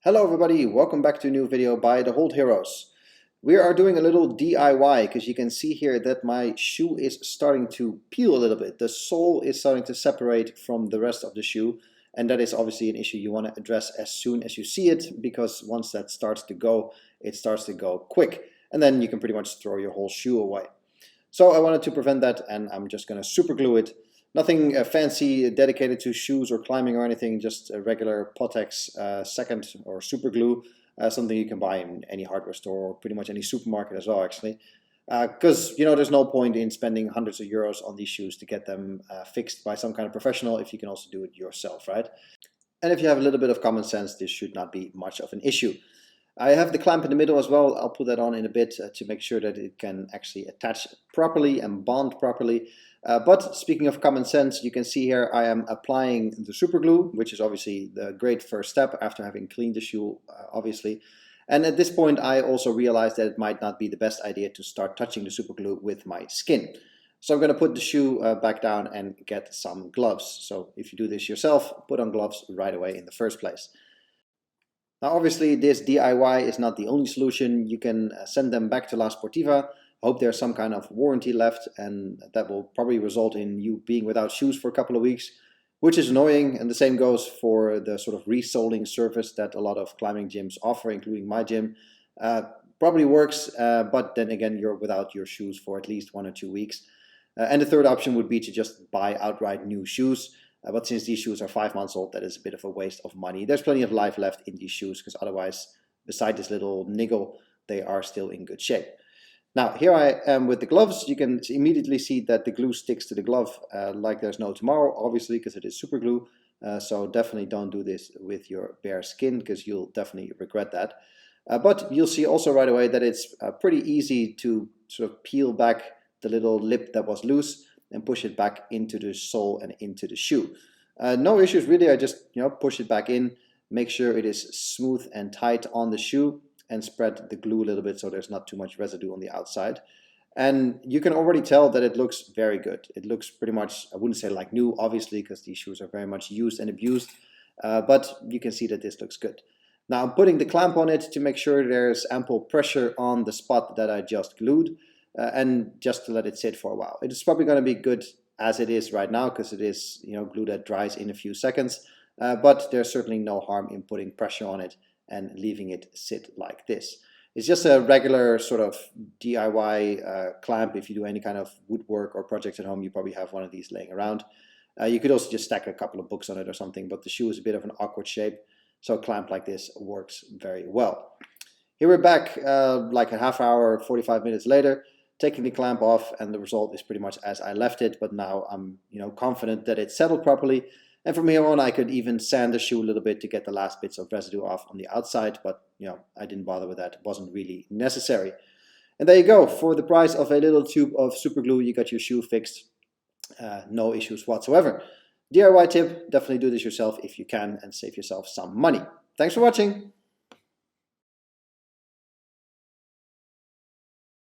Hello everybody, welcome back to a new video by the Hold Heroes. We are doing a little DIY because you can see here that my shoe is starting to peel a little bit. The sole is starting to separate from the rest of the shoe, and that is obviously an issue you want to address as soon as you see it, because once that starts to go, it starts to go quick, and then you can pretty much throw your whole shoe away. So I wanted to prevent that, and I'm just going to super glue it. Nothing fancy dedicated to shoes or climbing or anything, just a regular Potex second or super glue, something you can buy in any hardware store or pretty much any supermarket as well, actually. Because, there's no point in spending hundreds of euros on these shoes to get them fixed by some kind of professional if you can also do it yourself, right? And if you have a little bit of common sense, this should not be much of an issue. I have the clamp in the middle as well. I'll put that on in a bit to make sure that it can actually attach properly and bond properly. But speaking of common sense, you can see here I am applying the super glue, which is obviously the great first step after having cleaned the shoe, obviously. And at this point, I also realized that it might not be the best idea to start touching the super glue with my skin. So I'm going to put the shoe back down and get some gloves. So if you do this yourself, put on gloves right away in the first place. Now obviously this DIY is not the only solution. You can send them back to LaSportiva, hope there's some kind of warranty left, and that will probably result in you being without shoes for a couple of weeks, which is annoying. And the same goes for the sort of resoling service that a lot of climbing gyms offer, including my gym. Probably works, but then again you're without your shoes for at least 1 or 2 weeks. And the third option would be to just buy outright new shoes. But since these shoes are 5 months old, that is a bit of a waste of money. There's plenty of life left in these shoes, because otherwise, beside this little niggle, they are still in good shape. Now, here I am with the gloves. You can immediately see that the glue sticks to the glove like there's no tomorrow, obviously, because it is super glue. So definitely don't do this with your bare skin, because you'll definitely regret that. But you'll see also right away that it's pretty easy to sort of peel back the little lip that was loose and push it back into the sole and into the shoe. No issues really. I just push it back in, make sure it is smooth and tight on the shoe, and spread the glue a little bit so there's not too much residue on the outside. And you can already tell that it looks very good. It looks pretty much, I wouldn't say like new, obviously, because these shoes are very much used and abused, but you can see that this looks good. Now I'm putting the clamp on it to make sure there's ample pressure on the spot that I just glued. And just to let it sit for a while. It is probably going to be good as it is right now, because it is glue that dries in a few seconds. But there's certainly no harm in putting pressure on it and leaving it sit like this. It's just a regular sort of DIY clamp. If you do any kind of woodwork or projects at home, you probably have one of these laying around. You could also just stack a couple of books on it or something, but the shoe is a bit of an awkward shape, so a clamp like this works very well. Here we're back like a half hour, 45 minutes later, taking the clamp off, and the result is pretty much as I left it, but now I'm confident that it's settled properly. And from here on I could even sand the shoe a little bit to get the last bits of residue off on the outside, but I didn't bother with that. It wasn't really necessary. And there you go. For the price of a little tube of super glue, you got your shoe fixed. No issues whatsoever. DIY tip, definitely do this yourself if you can and save yourself some money. Thanks for watching.